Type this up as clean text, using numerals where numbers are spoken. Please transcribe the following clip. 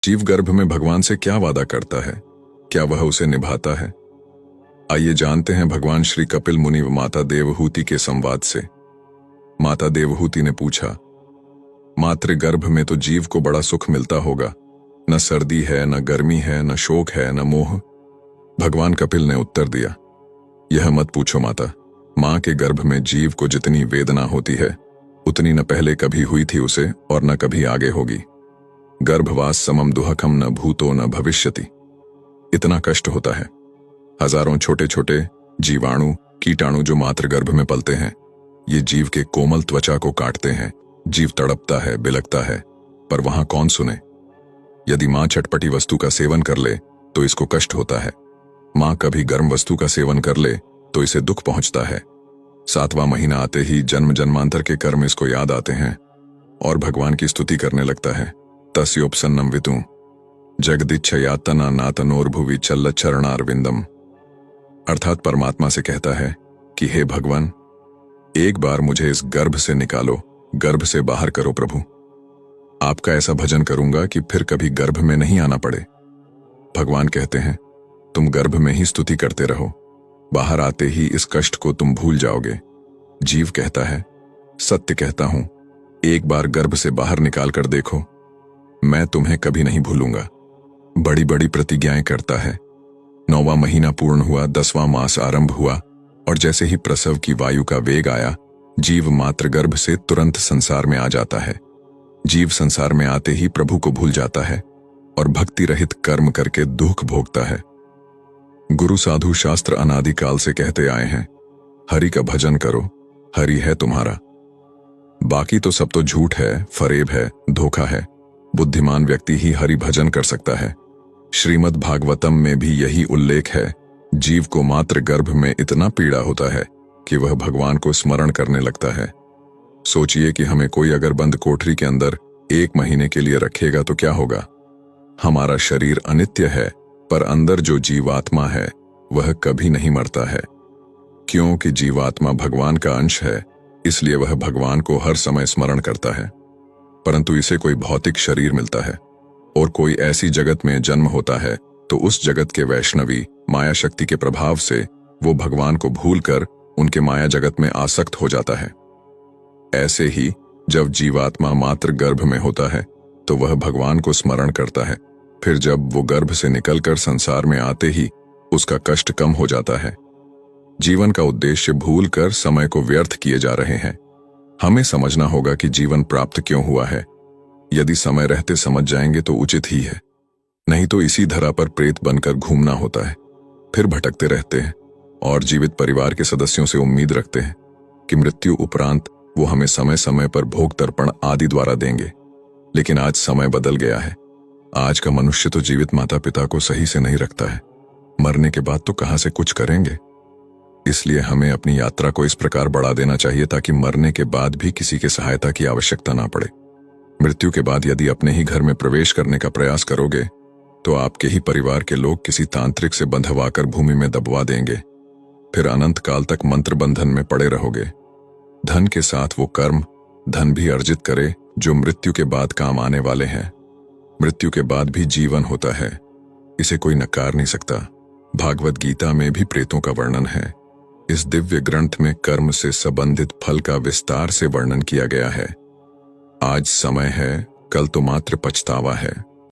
जीव गर्भ में भगवान से क्या वादा करता है? क्या वह उसे निभाता है? आइए जानते हैं भगवान श्री कपिल मुनि व माता देवहूति के संवाद से। माता देवहूति ने पूछा, मातृ गर्भ में तो जीव को बड़ा सुख मिलता होगा, न सर्दी है, न गर्मी है, न शोक है, न मोह। भगवान कपिल ने उत्तर दिया, यह मत पूछो माता। मां के गर्भ में जीव को जितनी वेदना होती है उतनी न पहले कभी हुई थी उसे और न कभी आगे होगी। गर्भवास समम दुहकम न भूतो न भविष्यति। इतना कष्ट होता है। हजारों छोटे छोटे जीवाणु कीटाणु जो मातृ गर्भ में पलते हैं, ये जीव के कोमल त्वचा को काटते हैं। जीव तड़पता है, बिलखता है, पर वहां कौन सुने। यदि मां चटपटी वस्तु का सेवन कर ले तो इसको कष्ट होता है। मां कभी गर्म वस्तु का सेवन कर ले तो इसे दुख पहुंचता है। 7वां महीना आते ही जन्म जन्मांतर के कर्म इसको याद आते हैं और भगवान की स्तुति करने लगता है। तस्योपसन्नम वितु जगदिच्छयातना नातनोर्भुवि चल्ल चरणारविंदम। अर्थात परमात्मा से कहता है कि हे भगवान, एक बार मुझे इस गर्भ से निकालो, गर्भ से बाहर करो प्रभु। आपका ऐसा भजन करूंगा कि फिर कभी गर्भ में नहीं आना पड़े। भगवान कहते हैं, तुम गर्भ में ही स्तुति करते रहो, बाहर आते ही इस कष्ट को तुम भूल जाओगे। जीव कहता है, सत्य कहता हूं, एक बार गर्भ से बाहर निकाल कर देखो, मैं तुम्हें कभी नहीं भूलूंगा। बड़ी बड़ी प्रतिज्ञाएं करता है। 9वां महीना पूर्ण हुआ, 10वां मास आरंभ हुआ और जैसे ही प्रसव की वायु का वेग आया, जीव मातृ गर्भ से तुरंत संसार में आ जाता है। जीव संसार में आते ही प्रभु को भूल जाता है और भक्ति रहित कर्म करके दुख भोगता है। गुरु साधु शास्त्र अनादिकाल से कहते आए हैं, हरि का भजन करो, हरि है तुम्हारा। बाकी तो सब तो झूठ है, फरेब है, धोखा है। बुद्धिमान व्यक्ति ही हरि भजन कर सकता है। श्रीमद् भागवतम में भी यही उल्लेख है। जीव को मातृ गर्भ में इतना पीड़ा होता है कि वह भगवान को स्मरण करने लगता है। सोचिए कि हमें कोई अगर बंद कोठरी के अंदर 1 महीने के लिए रखेगा तो क्या होगा। हमारा शरीर अनित्य है, पर अंदर जो जीवात्मा है वह कभी नहीं मरता है। क्योंकि जीवात्मा भगवान का अंश है, इसलिए वह भगवान को हर समय स्मरण करता है। परंतु इसे कोई भौतिक शरीर मिलता है और कोई ऐसी जगत में जन्म होता है तो उस जगत के वैष्णवी माया शक्ति के प्रभाव से वो भगवान को भूलकर उनके माया जगत में आसक्त हो जाता है। ऐसे ही जब जीवात्मा मातृ गर्भ में होता है तो वह भगवान को स्मरण करता है। फिर जब वो गर्भ से निकलकर संसार में आते ही उसका कष्ट कम हो जाता है। जीवन का उद्देश्य भूलकर समय को व्यर्थ किए जा रहे हैं। हमें समझना होगा कि जीवन प्राप्त क्यों हुआ है। यदि समय रहते समझ जाएंगे तो उचित ही है, नहीं तो इसी धरा पर प्रेत बनकर घूमना होता है। फिर भटकते रहते हैं और जीवित परिवार के सदस्यों से उम्मीद रखते हैं कि मृत्यु उपरांत वो हमें समय समय पर भोग तर्पण आदि द्वारा देंगे। लेकिन आज समय बदल गया है। आज का मनुष्य तो जीवित माता पिता को सही से नहीं रखता है, मरने के बाद तो कहां से कुछ करेंगे। इसलिए हमें अपनी यात्रा को इस प्रकार बढ़ा देना चाहिए ताकि मरने के बाद भी किसी की सहायता की आवश्यकता ना पड़े। मृत्यु के बाद यदि अपने ही घर में प्रवेश करने का प्रयास करोगे तो आपके ही परिवार के लोग किसी तांत्रिक से बंधवाकर भूमि में दबवा देंगे। फिर अनंत काल तक मंत्र बंधन में पड़े रहोगे। धन के साथ वो कर्म धन भी अर्जित करे जो मृत्यु के बाद काम आने वाले हैं। मृत्यु के बाद भी जीवन होता है, इसे कोई नकार नहीं सकता। भागवत गीता में भी प्रेतों का वर्णन है। इस दिव्य ग्रंथ में कर्म से संबंधित फल का विस्तार से वर्णन किया गया है। आज समय है, कल तो मात्र पछतावा है।